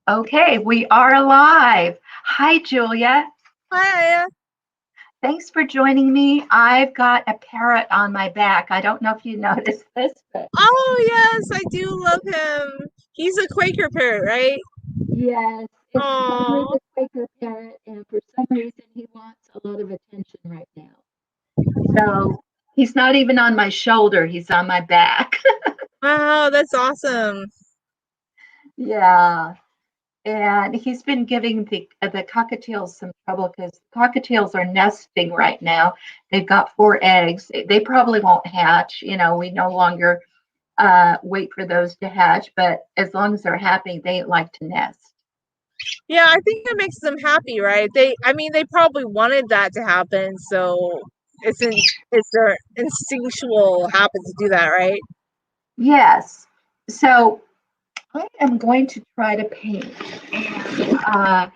Okay, we are live. Hi, Julia. Hi. Thanks for joining me. I've got a parrot on my back. I don't know if you noticed this, but Oh, yes, I do love him. He's a Quaker parrot, right? yes, it's Henry Oh, the Quaker parrot, and for some reason he wants a lot of attention right now. So he's not even on my shoulder, he's on my back. wow, that's awesome. Yeah. And he's been giving the cockatiels some trouble because cockatiels are nesting right now. They've got 4 eggs. They probably won't hatch. We no longer wait for those to hatch, but as long as they're happy, they like to nest. Yeah, I think it makes them happy, right? They probably wanted that to happen, so it's their instinctual habit to do that, right? Yes. So I am going to try to paint. And I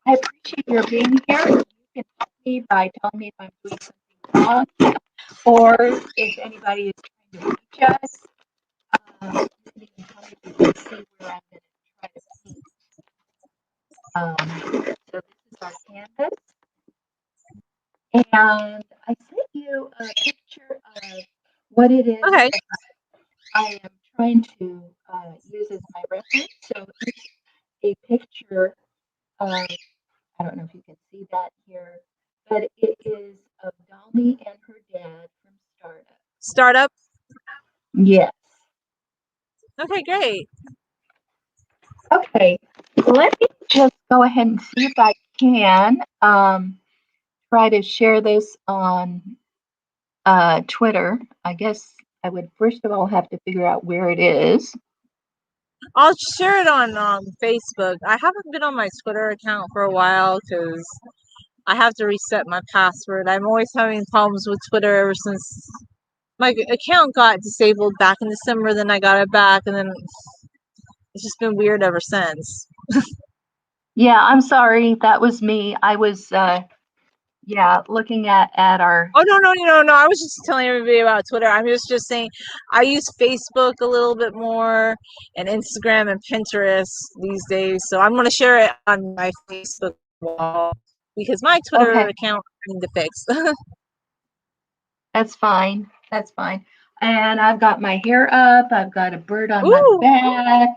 appreciate your being here. You can help me by telling me if I'm doing something wrong or if anybody is trying to reach us. You can even tell me if you can see where I'm going to try to paint. So this is our canvas. And I sent you a picture of what it is Okay. I am trying to use as my reference. So it's a picture of, I don't know if you can see that here, but it is of Dal-Mi and her dad from Startup. Startup. Yes. Okay, great. Okay. Let me just go ahead and see if I can try to share this on Twitter. I guess I would first of all have to figure out where it is. I'll share it on Facebook. I haven't been on my Twitter account for a while because I have to reset my password. I'm always having problems with Twitter ever since my account got disabled back in December. Then I got it back, and then it's just been weird ever since. Yeah, I'm sorry. That was me. I was looking at our. Oh, no! I was just telling everybody about Twitter. I'm just saying I use Facebook a little bit more, and Instagram and Pinterest these days. So I'm gonna share it on my Facebook wall because my Twitter Okay, account I need to fix. that's fine. That's fine. And I've got my hair up. I've got a bird on my Ooh, back.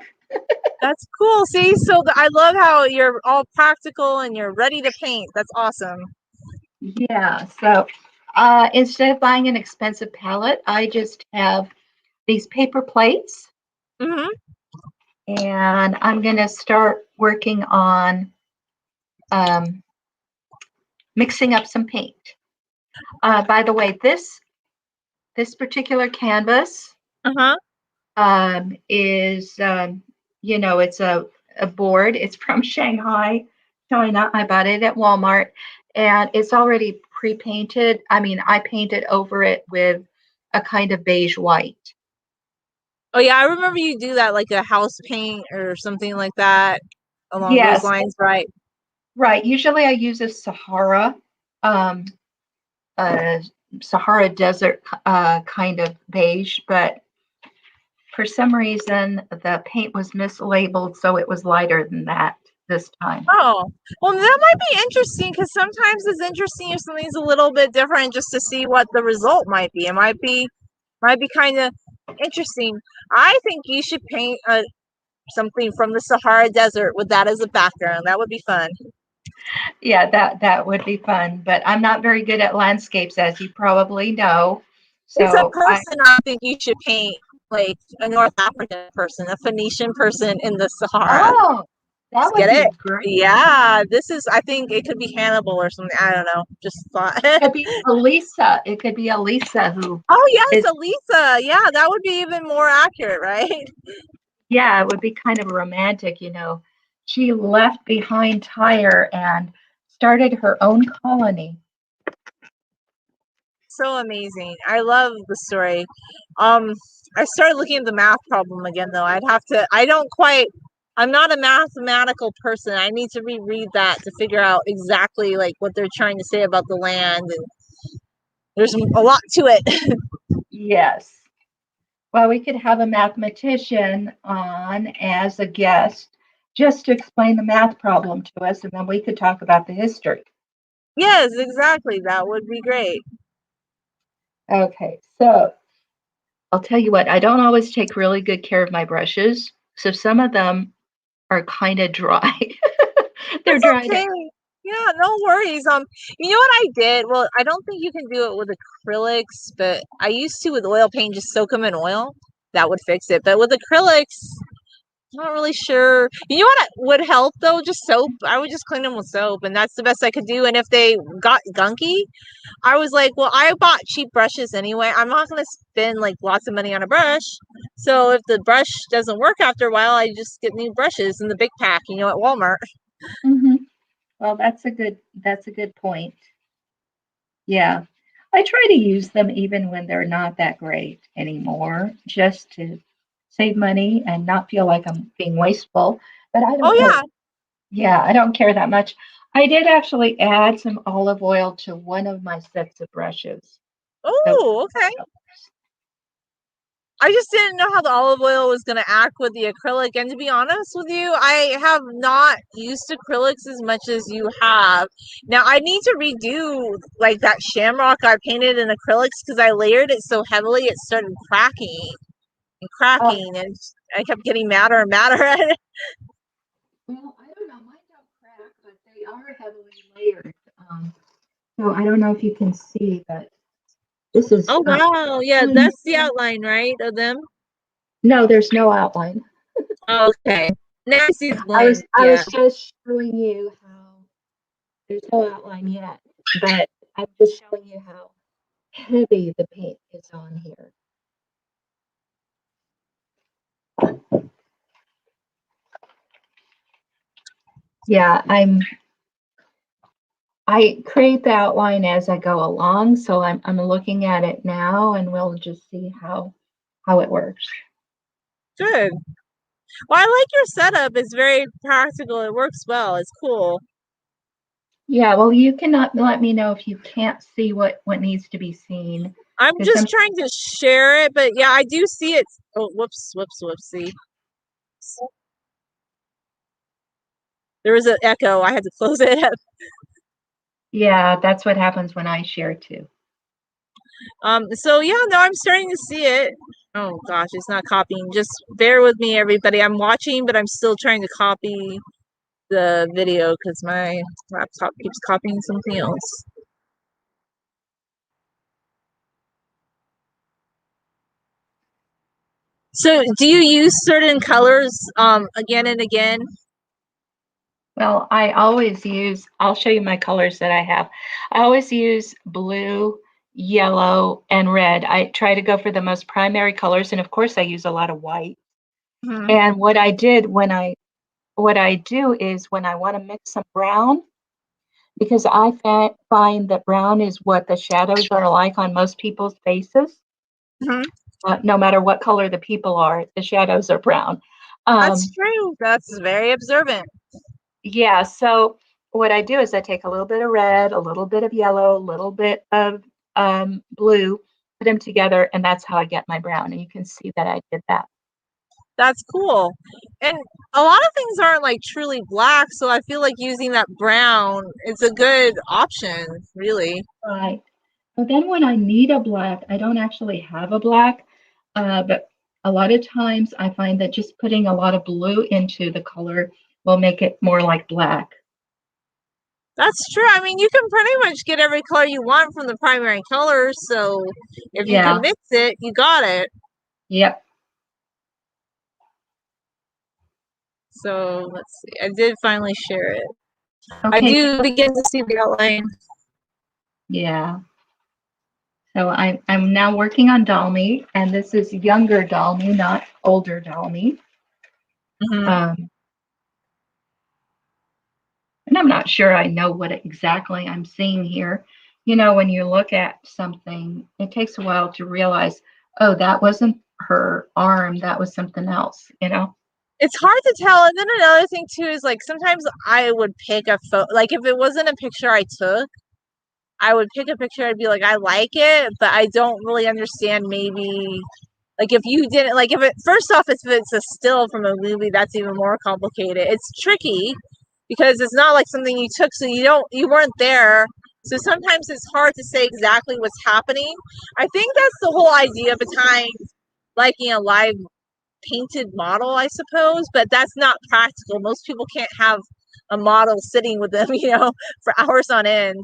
that's cool. See, so I love how you're all practical and you're ready to paint. That's awesome. Yeah. So instead of buying an expensive palette, I just have these paper plates, Hmm. and I'm going to start working on um, mixing up some paint. By the way, this particular canvas Uh-huh. is it's a board. It's from Shanghai, China. I bought it at Walmart, and it's already pre-painted. I mean, I painted over it with a kind of beige white. Oh yeah, I remember you do that like a house paint or something like that along those Yes, lines, right? right. Usually I use um, a Sahara Desert kind of beige, but for some reason the paint was mislabeled, so it was lighter than that this time. Oh, well, that might be interesting because sometimes it's interesting if something's a little bit different just to see what the result might be. It might be kind of interesting. I think you should paint something from the Sahara Desert with that as a background. That would be fun. Yeah, that would be fun, but I'm not very good at landscapes, as you probably know. It's a So I person I think you should paint, like a North African person, a Phoenician person in the Sahara. oh, that would Get be it? great. Yeah, I think it could be Hannibal or something. I don't know. Just thought. It could be Elisa. It could be Elisa who Oh, yes, is. Elisa. Yeah, that would be even more accurate, right? Yeah, it would be kind of romantic. She left behind Tyre and started her own colony. So amazing. I love the story. Um, I started looking at the math problem again, though. I'm not a mathematical person. I need to reread that to figure out exactly like what they're trying to say about the land. And there's a lot to it. Yes. Well, we could have a mathematician on as a guest just to explain the math problem to us, and then we could talk about the history. Yes, exactly. That would be great. Okay, so I'll tell you what, I don't always take really good care of my brushes, so some of them are kind of dry. They're That's dried. okay. Yeah, no worries. You know what I did? Well, I don't think you can do it with acrylics, but I used to with oil paint, just soak them in oil. That would fix it. But with acrylics, not really sure. You know what would help though? Just soap. I would just clean them with soap, and that's the best I could do. And if they got gunky, I was like, well, I bought cheap brushes anyway. I'm not gonna spend like lots of money on a brush. So if the brush doesn't work after a while, I just get new brushes in the big pack, at Walmart. Mm-hmm. Well, that's a good point. Yeah. I try to use them even when they're not that great anymore, just to save money and not feel like I'm being wasteful. But I Oh don't really, yeah. yeah, I don't care that much. I did actually add some olive oil to one of my sets of brushes. So, Oh, okay. I just didn't know how the olive oil was going to act with the acrylic. And to be honest with you, I have not used acrylics as much as you have. Now, I need to redo like that shamrock I painted in acrylics because I layered it so heavily it started cracking and oh, cracking. And I kept getting madder and madder at it. well, I don't know. Mine don't crack, but they are heavily layered. So I don't know if you can see, but this is Oh, wow. Yeah, showing. that's the outline, right, of them? No, there's no outline. Okay. Now I see the I was blend. I Yeah. was just showing you how there's no outline yet, but I'm just showing you how heavy the paint is on here. Yeah, I create the outline as I go along, so I'm looking at it now, and we'll just see how it works. Good. Well, I like your setup. It's very practical. It works well. It's cool. Yeah, well, you cannot let me know if you can't see what needs to be seen, I'm because just trying to share it, but yeah, I do see it. Oh, whoops, whoops, whoopsie. There was an echo. I had to close it. yeah, that's what happens when I share too. So yeah, no, I'm starting to see it. Oh gosh, it's not copying. Just bear with me, everybody. I'm watching, but I'm still trying to copy the video because my laptop keeps copying something else. So do you use certain colors again and again? Well, I'll show you my colors that I have. I always use blue, yellow, and red. I try to go for the most primary colors, and of course, I use a lot of white. Mhm. And what I do is when I want to mix some brown, because find that brown is what the shadows are like on most people's faces. Mhm. No matter what color the people are, the shadows are brown. That's Um, true. That's very observant. Yeah, so what I do is I take a little bit of red, a little bit of yellow, a little bit of blue, put them together, and that's how I get my brown. And you can see that I did that. That's cool. And a lot of things aren't like truly black, so I feel like using that brown is a good option, really. Right. But then when I need a black, I don't actually have a black, but a lot of times I find that just putting a lot of blue into the color will make it more like black. That's true. I mean, you can pretty much get every color you want from the primary colors, so if you can Yeah. mix it, you got it. Yep. So let's see. I did finally share it. I Okay. do begin to see the outline. Yeah. So I'm now working on Dal-Mi, and this is younger Dal-Mi, not older Dal-Mi. Mhm. Um, and I'm not sure I know what exactly I'm seeing here. When you look at something, it takes a while to realize, oh, that wasn't her arm, that was something else. It's hard to tell. And then another thing too is like sometimes I would pick a photo, like if it wasn't a picture I took, I would pick a picture. I'd be like, I like it, but I don't really understand maybe Like if you didn't like if it first off if it's a still from a movie, that's even more complicated. It's tricky because it's not like something you took, so you weren't there. So sometimes it's hard to say exactly what's happening. I think that's the whole idea behind liking a live painted model, I suppose, but that's not practical. Most people can't have a model sitting with them, for hours on end.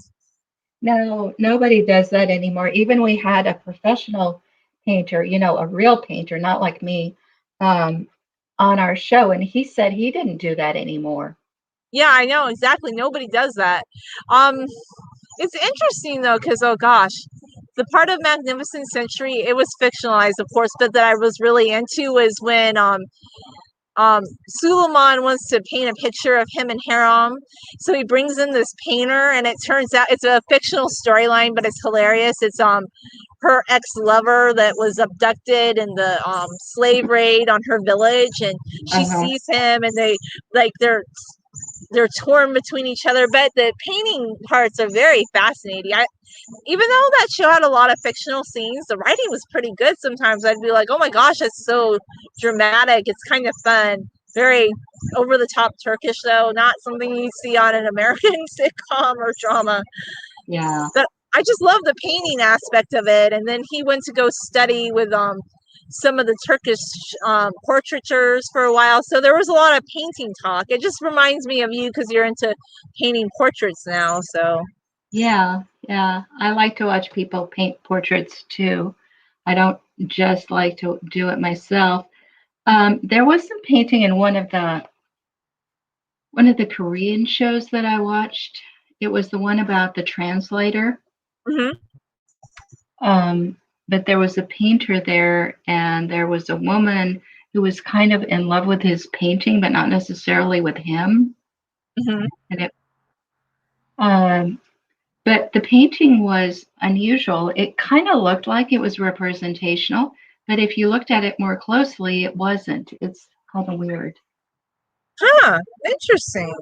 No, nobody does that anymore. Even we had a professional painter, a real painter, not like me, um, on our show, and he said he didn't do that anymore. Yeah, I know exactly. Nobody does that. Um, it's interesting though, because oh gosh, the part of Magnificent Century, it was fictionalized, of course, but that I was really into was when Suleiman wants to paint a picture of him and Haram. So he brings in this painter, and it turns out it's a fictional storyline, but it's hilarious. It's her ex-lover that was abducted in the slave raid on her village, and she Uh-huh. sees him, and they're torn between each other. But the painting parts are very fascinating. Even though that show had a lot of fictional scenes, the writing was pretty good. Sometimes I'd be like, oh my gosh, that's so dramatic. It's kind of fun. Very over the top Turkish, though, not something you see on an American sitcom or drama. Yeah. But I just love the painting aspect of it. And then he went to go study with some of the Turkish portraitures for a while. So there was a lot of painting talk. It just reminds me of you because you're into painting portraits now. So Yeah, yeah. I like to watch people paint portraits too. I don't just like to do it myself. There was some painting in one of the Korean shows that I watched. It was the one about the translator. mhm. Um, but there was a painter there, and there was a woman who was kind of in love with his painting, but not necessarily with him. Mhm. And um, but the painting was unusual. It kind of looked like it was representational, but if you looked at it more closely, it wasn't. It's kind of weird. Huh, interesting.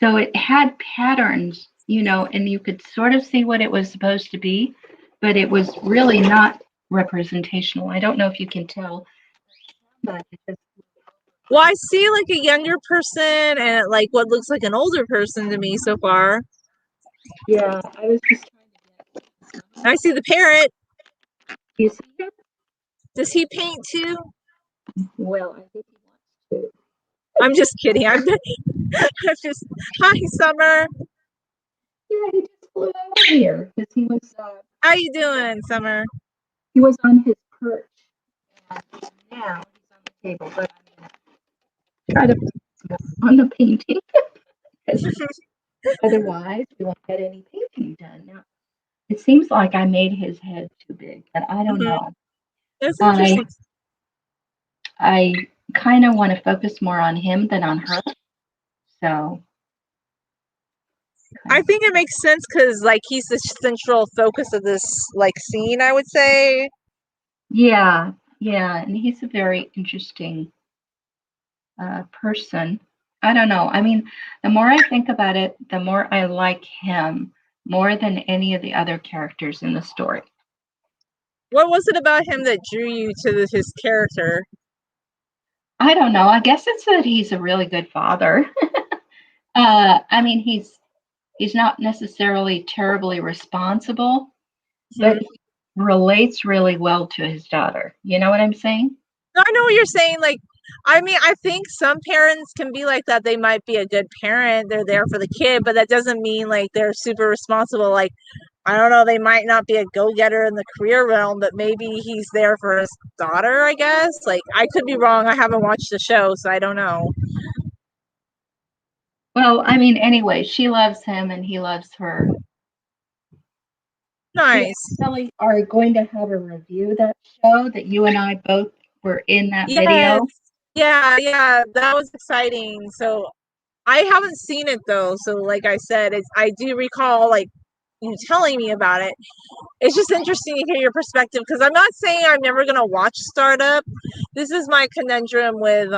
So it had patterns, and you could sort of see what it was supposed to be, but it was really not representational. I don't know if you can tell, but Well, I see like a younger person and like what looks like an older person to me so far. yeah, I was just trying to I see the parrot. get. You see it? Does he paint too? Well, I think he wants to. I'm just kidding. I'm just hi Summer. Yeah, he just flew over here because How you doing, Summer? he was on his perch, and now he's on the table. But I'm gonna try to focus more on the painting because otherwise we won't get any painting done. Now it seems like I made his head too big, but I don't Mhm. know. That's I interesting. I kind of want to focus more on him than on her. So I kind of, think it makes sense because like he's the central focus of this like scene, I would say. yeah, yeah, and he's a very interesting person. I don't know. I mean, the more I think about it, the more I like him more than any of the other characters in the story. What was it about him that drew you to his character? I don't know. I guess it's that he's a really good father. I mean, he's not necessarily terribly responsible, but Mhm. he relates really well to his daughter. You know what I'm saying? No, I know what you're saying. Like, I mean, I think some parents can be like that. They might be a good parent. They're there for the kid, but that doesn't mean like they're super responsible. Like, I don't know, they might not be a go-getter in the career realm, but maybe he's there for his daughter, I guess. Like, I could be wrong. I haven't watched the show, so I don't know. Well, I mean, anyway, she loves him and he loves her. We Nice. actually are going to have a review of that show that you and I both were in that Yes. video. Yeah, yeah, that was exciting. So I haven't seen it though. So like I said, I do recall like you telling me about it. It's just interesting to hear your perspective because I'm not saying I'm never gonna watch Startup. This is my conundrum with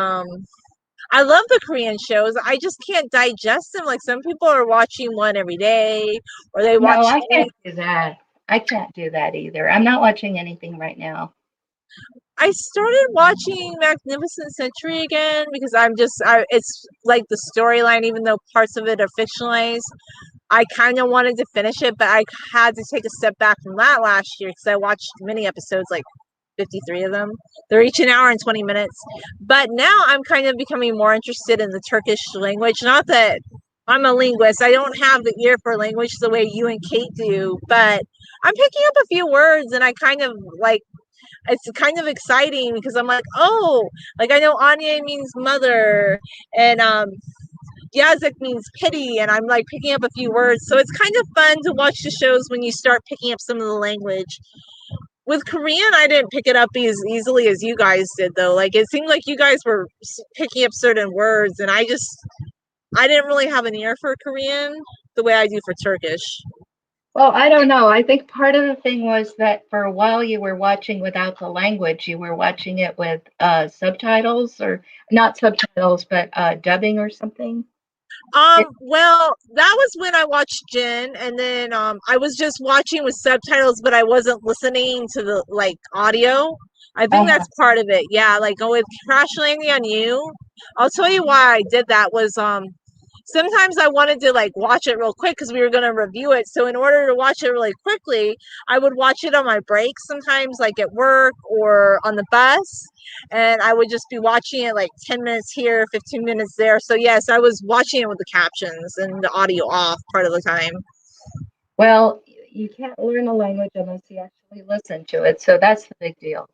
I love the Korean shows. I just can't digest them. Like some people are watching one every day or they No, watch I two. can't do that. I can't do that either. I'm not watching anything right now. I started watching Magnificent Century again because it's like the storyline, even though parts of it are fictionalized. I kind of wanted to finish it, but I had to take a step back from that last year because I watched many episodes, like 53 of them. They're each an hour and 20 minutes. But now I'm kind of becoming more interested in the Turkish language. Not that I'm a linguist, I don't have the ear for language the way you and Kate do, but I'm picking up a few words and I kind of like it's kind of exciting because I'm like, oh, like I know Anya means mother and Yazik means pity, and I'm like picking up a few words. So it's kind of fun to watch the shows when you start picking up some of the language. With Korean, I didn't pick it up as easily as you guys did, though. Like it seemed like you guys were picking up certain words, and I didn't really have an ear for Korean the way I do for Turkish. Well, I don't know. I think part of the thing was that for a while you were watching without the language. You were watching it with subtitles, or not subtitles, but dubbing or something. Well, that was when I watched Jin, and then I was just watching with subtitles, but I wasn't listening to the like audio. I think Uh-huh. that's part of it. Yeah, like with Crash Landing on You. I'll tell you why I did that was sometimes I wanted to like watch it real quick because we were going to review it. So in order to watch it really quickly, I would watch it on my breaks sometimes, like at work or on the bus. And I would just be watching it like 10 minutes here, 15 minutes there. So yes, I was watching it with the captions and the audio off part of the time. Well, you can't learn a language unless you actually listen to it. So that's the big deal.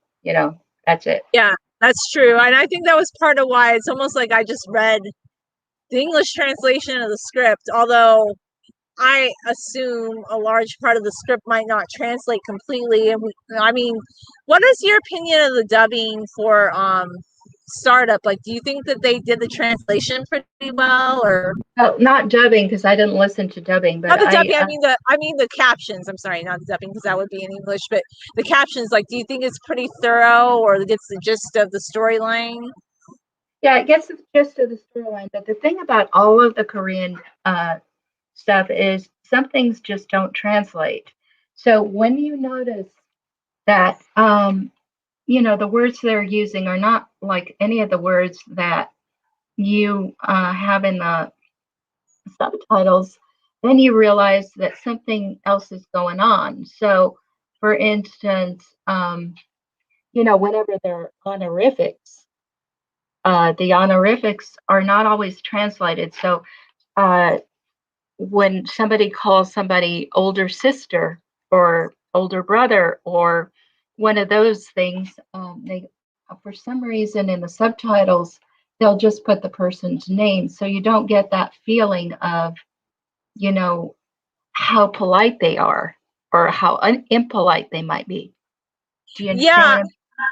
That's it. Yeah, that's true. And I think that was part of why it's almost like I just read the English translation of the script, although I assume a large part of the script might not translate completely. And I mean, what is your opinion of the dubbing for Startup? Like, do you think that they did the translation pretty well, or Oh, not dubbing because I didn't listen to dubbing, but not the dubbing? I mean the captions. I'm sorry, not the dubbing because that would be in English, but the captions. Like, do you think it's pretty thorough, or gets the gist of the storyline? yeah, it gets the gist of the storyline. But the thing about all of the Korean stuff is some things just don't translate. So when you notice that the words they're using are not like any of the words that you have in the subtitles, then you realize that something else is going on. So, for instance, whenever they're honorifics, the honorifics are not always translated. So, uh, when somebody calls somebody older sister or older brother or one of those things, they for some reason in the subtitles they'll just put the person's name, so you don't get that feeling of you know how polite they are or how impolite they might be. Do you understand Yeah, what I'm?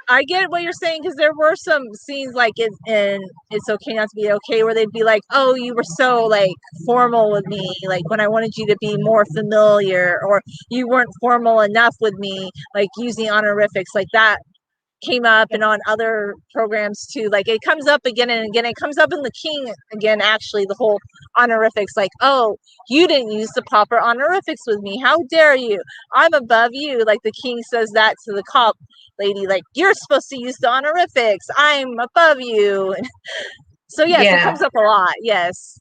I get what you're saying because there were some scenes like in It's Okay Not to Be Okay where they'd be like, "Oh, you were so like formal with me, like when I wanted you to be more familiar, or you weren't formal enough with me, like using honorifics like that." Came up and on other programs too. Like it comes up again and again. It comes up in The King again, actually, the whole honorifics, like, oh, you didn't use the proper honorifics with me. How dare you? I'm above you. Like the King says that to the cop lady, like, you're supposed to use the honorifics. I'm above you. So yes, it Yeah, comes up a lot. Yes.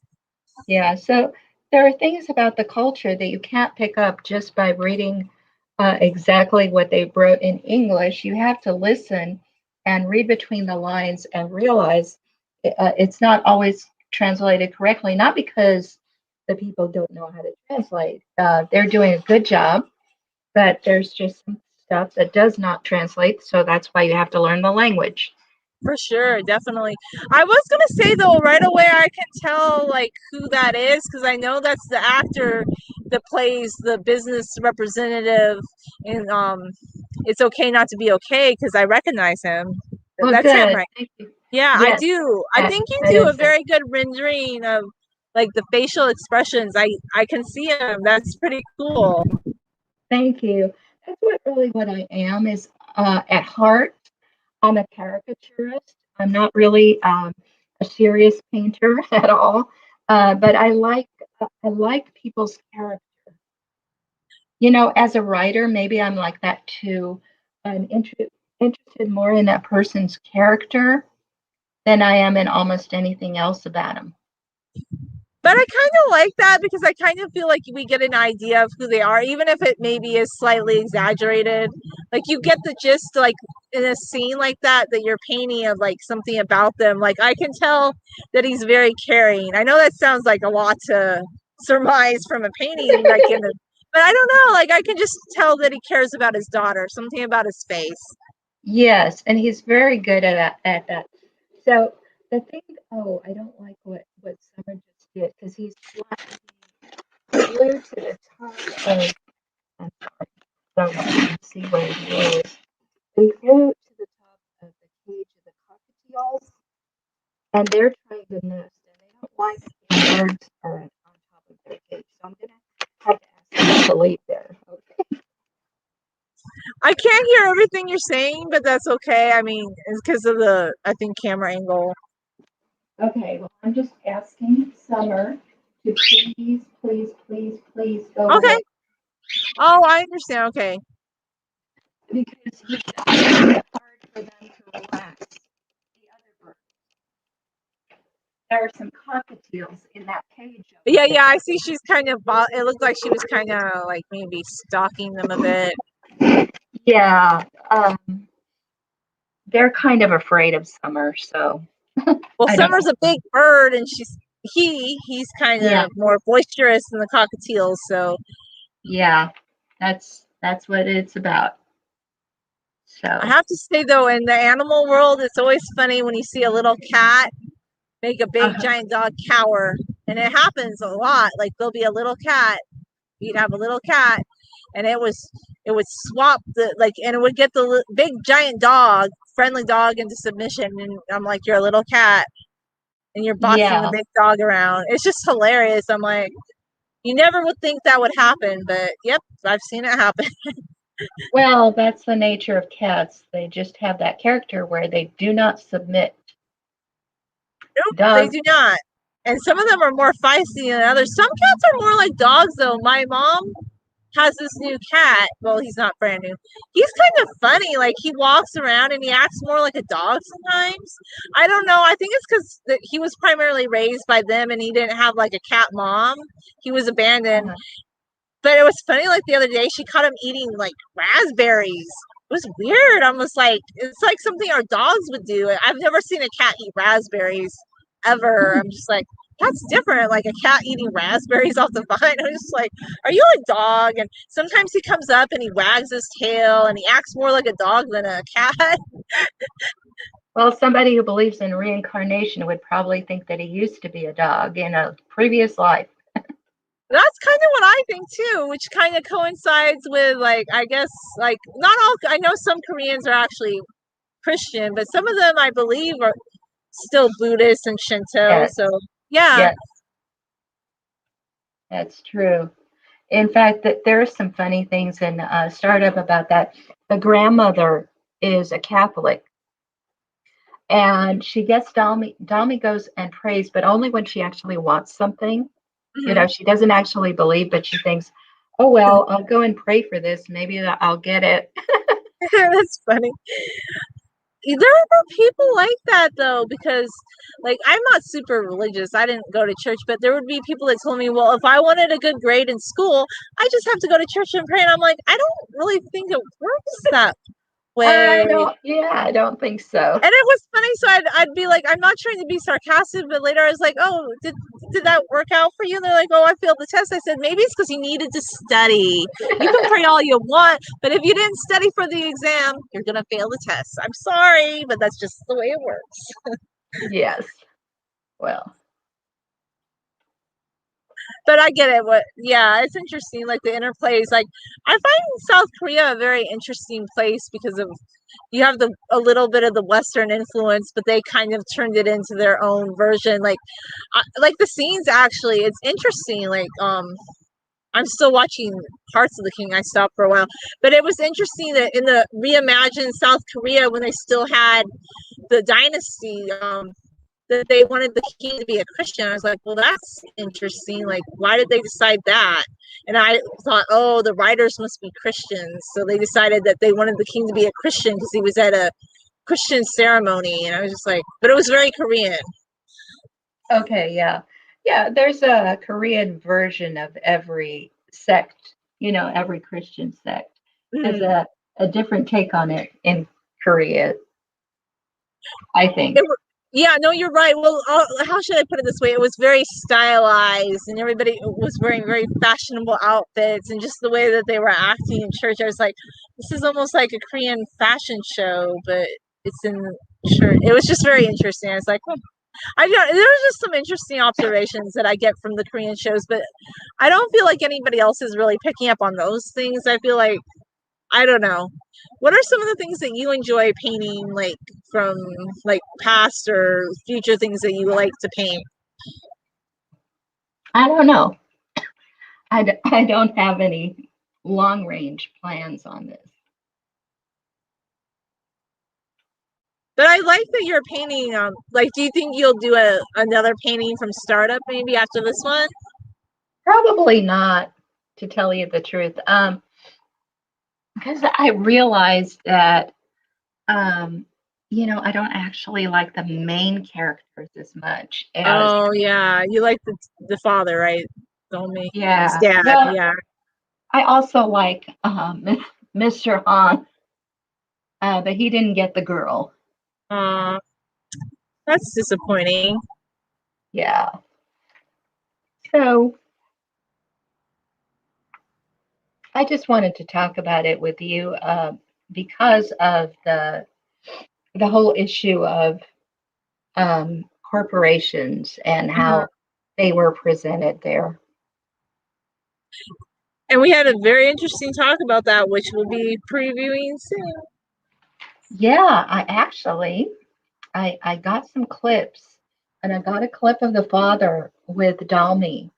yeah. So there are things about the culture that you can't pick up just by reading exactly what they wrote in English. You have to listen and read between the lines and realize it's not always translated correctly, not because the people don't know how to translate. They're doing a good job, but there's just some stuff that does not translate. So that's why you have to learn the language. For sure, definitely. I was gonna say though, right away I can tell like who that is because I know that's the actor that plays the business representative in It's Okay Not to Be Okay because I recognize him. Well, That's him, good. right? Thank you. Yeah, I Yes, do. I that, think you that do a is it. very good rendering of like the facial expressions. I can see him. That's pretty cool. Thank you. That's what I am is at heart. I'm a caricaturist. I'm not really a serious painter at all, but I like people's character. As a writer, maybe I'm like that too. I'm interested more in that person's character than I am in almost anything else about them. But I kind of like that because I kind of feel like we get an idea of who they are, even if it maybe is slightly exaggerated. Like you get the gist, like in a scene like that you're painting of like something about them. Like I can tell that he's very caring. I know that sounds like a lot to surmise from a painting, like but I don't know. Like I can just tell that he cares about his daughter. Something about his face. Yes, and he's very good at that. So the thing, oh, I don't like what Summer just did because he's glued to the top of. I'm sorry, so I can see where he is. They flew to the top of the cage of the cockatiels, and they're trying to nest, and they don't like the birds are on top of their cage. So I'm gonna have to ask them to leave there. Okay. I can't hear everything you're saying, but that's okay. I mean, it's because of the I think camera angle. Okay. Well, I'm just asking Summer to please go Okay. away Oh, I understand. Okay. because he's making it hard for them to relax. The other birds. There are some cockatiels in that cage. Yeah, I see she's kind of, it looked like she was kind of like maybe stalking them a bit. Yeah, they're kind of afraid of Summer, so Well, I don't Summer's know. a big bird and he's kind of more boisterous than the cockatiels. So Yeah, that's what it's about. I So, have to say though, in the animal world, it's always funny when you see a little cat make a big uh-huh. giant dog cower. And it happens a lot. Like there'll be a little cat, you'd have a little cat and it would swap the like and it would get the big giant dog friendly dog into submission and I'm like you're a little cat and you're bossing the Yeah. big dog around. It's just hilarious. I'm like you never would think that would happen, but yep, I've seen it happen. Well, that's the nature of cats. They just have that character where they do not submit. Nope, they Dogs. do not. And some of them are more feisty than others. Some cats are more like dogs though. My mom has this new cat. Well, he's not brand new. He's kind of funny. Like he walks around and he acts more like a dog sometimes. I don't know. I think it's because he was primarily raised by them and he didn't have like a cat mom. He was abandoned. Uh-huh. But it was funny. Like the other day, she caught him eating like raspberries. It was weird. Almost like it's like something our dogs would do. I've never seen a cat eat raspberries ever. I'm just like, that's different. Like a cat eating raspberries off the vine. I'm just like, are you a dog? And sometimes he comes up and he wags his tail and he acts more like a dog than a cat. Well, somebody who believes in reincarnation would probably think that he used to be a dog in a previous life. That's kind of what I think too, which kind of coincides with like, I guess, like not all, I know some Koreans are actually Christian, but some of them I believe are still Buddhist and Shinto. Yes. So yeah. Yes, that's true. In fact, that there are some funny things in startup about that. The grandmother is a Catholic, and she gets Dal-Mi. Dal-Mi goes and prays, but only when she actually wants something. You Mm-hmm. know, she doesn't actually believe, but she thinks, "Oh well, I'll go and pray for this. Maybe I'll get it." That's funny. There are people like that though, because like I'm not super religious. I didn't go to church, but there would be people that told me, well, if I wanted a good grade in school, I just have to go to church and pray. And I'm like, I don't really think it works that way. I don't think so. And it was funny, so I'd be like, I'm not trying to be sarcastic, but later I was like, oh, did that work out for you? And they're like, oh, I failed the test. I said, maybe it's because you needed to study. You can pray all you want, but if you didn't study for the exam, you're gonna fail the test. I'm sorry, but that's just the way it works. Yes. Well, But I get it. Yeah, it's interesting. Like the interplays. Like I find South Korea a very interesting place because of you have a little bit of the Western influence, but they kind of turned it into their own version. Like the scenes actually, it's interesting. Like I'm still watching parts of The King. I stopped for a while, but it was interesting that in the reimagined South Korea when they still had the dynasty. that they wanted the king to be a Christian. I was like, well, that's interesting. Like, why did they decide that? And I thought, oh, the writers must be Christians. So they decided that they wanted the king to be a Christian because he was at a Christian ceremony. And I was just like, but it was very Korean. Okay, yeah. Yeah, there's a Korean version of every sect, every Christian sect has Mm. a different take on it in Korea, I think. Yeah, no, you're right. Well, how should I put it this way? It was very stylized, and everybody was wearing very fashionable outfits, and just the way that they were acting in church, I was like, this is almost like a Korean fashion show, but it's in church. It was just very interesting. I was like, oh. There was just some interesting observations that I get from the Korean shows, but I don't feel like anybody else is really picking up on those things. I feel like, I don't know. What are some of the things that you enjoy painting, like from like past or future things that you like to paint? I don't know. I don't have any long range plans on this. But I like that you're painting. Like, do you think you'll do another painting from startup maybe after this one? Probably not, to tell you the truth. Because I realized that, I don't actually like the main characters as much as, Oh yeah, you like the father, right? Dal-Mi, his yeah. dad. Well, Yeah. I also like Mr. Han, but he didn't get the girl. Uh, that's disappointing. Yeah. So I just wanted to talk about it with you because of the whole issue of corporations and Mhm. how they were presented there. And we had a very interesting talk about that, which we'll be previewing soon. Yeah, I got some clips, and I got a clip of the father with Dal-Mi,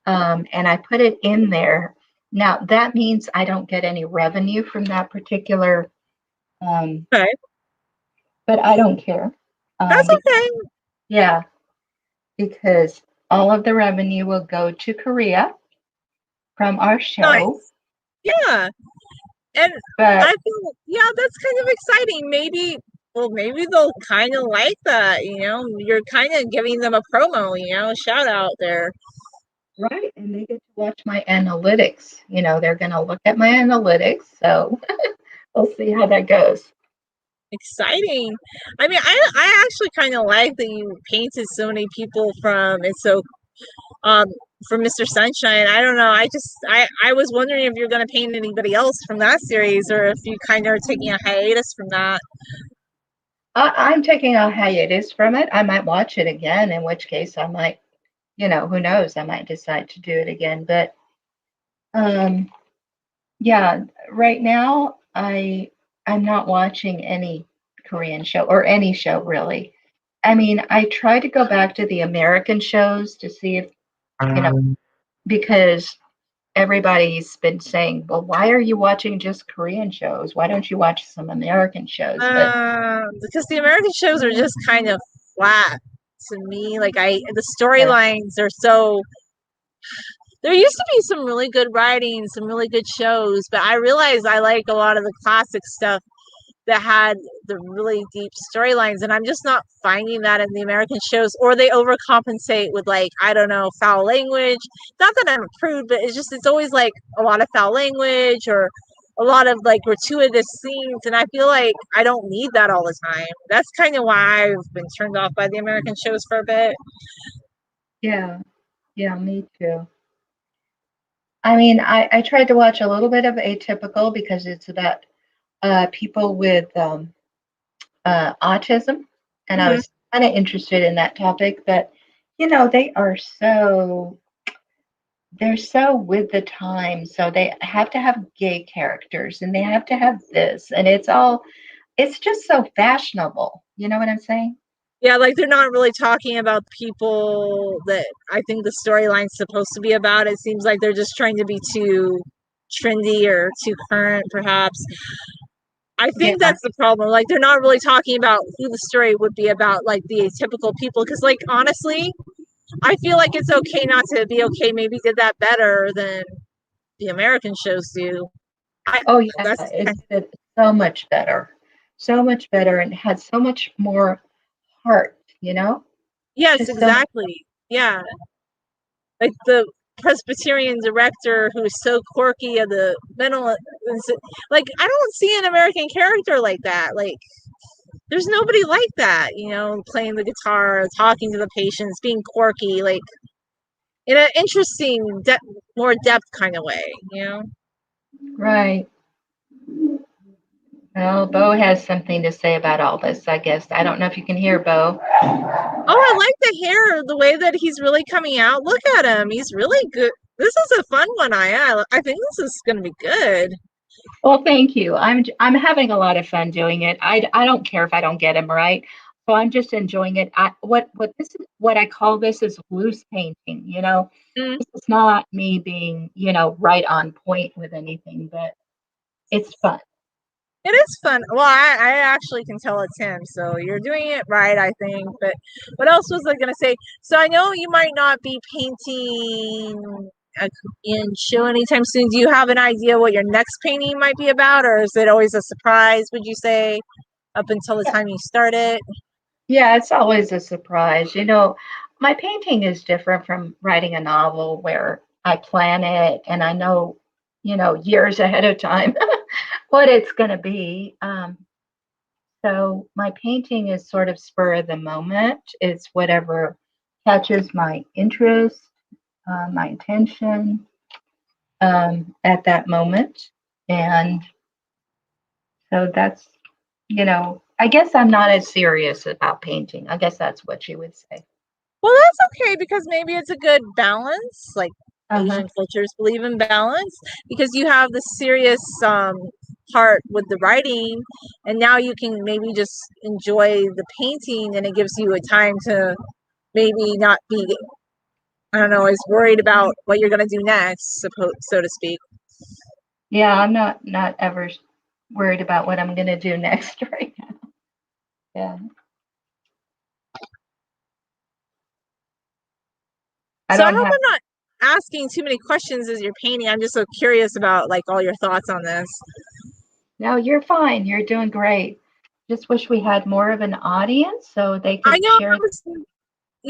and I put it in there. Now that means I don't get any revenue from that particular, um, Okay, but I don't care. that's Because, okay. yeah, because all of the revenue will go to Korea from our show. Nice. Yeah. And I But feel, yeah, that's kind of exciting. Maybe they'll kind of like that, You're kind of giving them a promo, a shout out there. right, and they get to watch my analytics. They're going to look at my analytics. So we'll see how that goes. Exciting. I mean, I actually kind of like that you painted so many people um from Mr. Sunshine. I don't know. I was wondering if you're going to paint anybody else from that series or if you kind of are taking a hiatus from that. I'm taking a hiatus from it. I might watch it again, in which case I might, who knows, I might decide to do it again. But um, yeah, right now I'm not watching any Korean show or any show really. I mean, I try to go back to the American shows to see if, because everybody's been saying, well, why are you watching just Korean shows? Why don't you watch some American shows? But Because the American shows are just kind of flat to me. Like the yeah, storylines are so. There used to be some really good writing, some really good shows, but I realized I like a lot of the classic stuff that had the really deep storylines, and I'm just not finding that in the American shows, or they overcompensate with, like, I don't know, foul language. Not that I'm a prude, but it's always like a lot of foul language or a lot of like gratuitous scenes, and I feel like I don't need that all the time. That's kind of why I've been turned off by the American shows for a bit. yeah, yeah, me too. I mean, I tried to watch a little bit of Atypical because it's about people with autism, and I Mhm. was kind of interested in that topic. But they are they're so with the time, so they have to have gay characters, and they have to have this, and it's just so fashionable. You know what I'm saying? Yeah, like they're not really talking about people that I think the storyline's supposed to be about. It seems like they're just trying to be too trendy or too current, perhaps. I think Yeah. that's the problem. Like, they're not really talking about who the story would be about, like the atypical people. Because, like, honestly, I feel like it's okay not to be okay. Maybe did that better than the American shows do. Oh yeah, That's it's been so much better. So much better and had so much more heart, yes, Just so much. exactly. Yeah, like the Presbyterian director who is so quirky of the mental, like I don't see an American character like that. Like there's nobody like that, playing the guitar, talking to the patients, being quirky, like in an interesting, more depth kind of way. Right. Well, Bo has something to say about all this, I guess. I don't know if you can hear Bo. Oh, I like the hair, the way that he's really coming out. Look at him. He's really good. This is a fun one, I think this is going to be good. Well, thank you. I'm having a lot of fun doing it. I don't care if I don't get him right. So I'm just enjoying it. What I call this is loose painting. Mm, This is not me being, right on point with anything, but it's fun. it is fun. Well, I actually can tell it's him, so you're doing it right, I think. But what else was I going to say? So I know you might not be painting in show anytime soon. Do you have an idea what your next painting might be about, or is it always a surprise, would you say, up until the time you start it? Yeah, it's always a surprise. My painting is different from writing a novel where I plan it and I know, years ahead of time what it's going to be. So my painting is sort of spur of the moment. It's whatever catches my interest, my attention at that moment. And so I guess I'm not as serious about painting. I guess that's what you would say. Well, that's okay because maybe it's a good balance. Like Uh-huh. Asian cultures believe in balance because you have the serious part with the writing, and now you can maybe just enjoy the painting, and it gives you a time to maybe not be, I don't know, as worried about what you're gonna do next, so to speak. Yeah, I'm not ever worried about what I'm going to do next right now. Yeah. I So I don't hope have I'm not asking too many questions as you're painting. I'm just so curious about like all your thoughts on this. No, you're fine. You're doing great. Just wish we had more of an audience so they I could know share.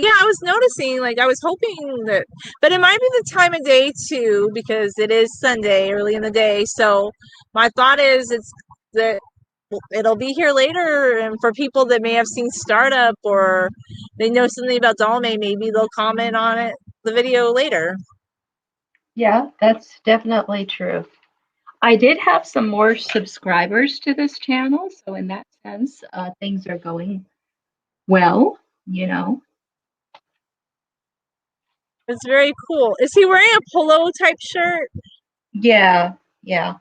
I was noticing, like, I was hoping that, but it might be the time of day too, because it is Sunday, early in the day. So my thought is it's that it'll be here later, and for people that may have seen Startup or they know something about Dal-Mi, maybe they'll comment on it, the video later. Yeah, that's definitely true. I did have some more subscribers to this channel, so in that sense, things are going well, you know. It's very cool. Is he wearing a polo type shirt? Yeah, yeah.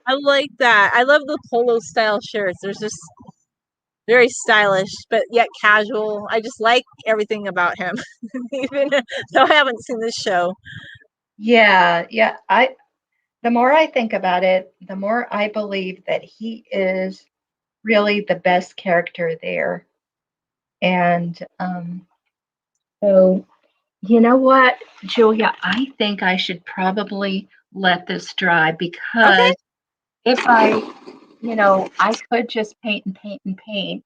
I like that. I love the polo style shirts. There's just very stylish, but yet casual. I just like everything about him, even though I haven't seen this show. Yeah, yeah. The more I think about it, the more I believe that he is really the best character there. And so, you know what, Julia, I think I should probably let this dry Okay. because if I could just paint and paint and paint.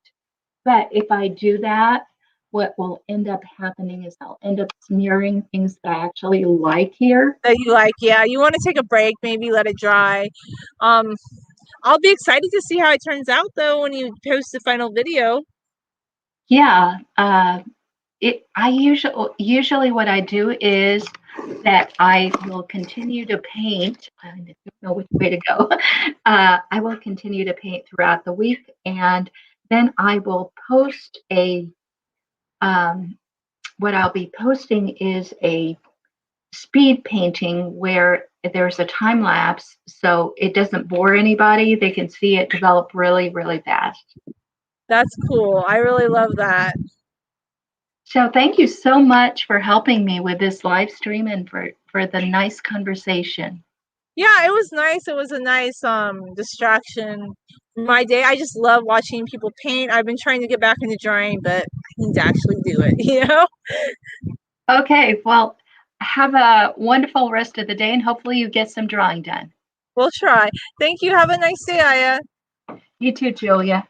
But if I do that, what will end up happening is I'll end up smearing things that I actually like here. That you like, yeah. You want to take a break, maybe let it dry. Um, I'll be excited to see how it turns out though when you post the final video. Yeah, I usually what I do is that I will continue to paint. I don't know which way to go. I will continue to paint throughout the week, and then I will post a. What I'll be posting is a speed painting where there's a time lapse, so it doesn't bore anybody. They can see it develop really, really fast. That's cool. I really love that. So thank you so much for helping me with this live stream and for the nice conversation. Yeah, it was nice. It was a nice distraction for my day. I just love watching people paint. I've been trying to get back into drawing, but I need to actually do it, you know? Okay, well, have a wonderful rest of the day and hopefully you get some drawing done. We'll try. Thank you. Have a nice day, Aya. You too, Julia.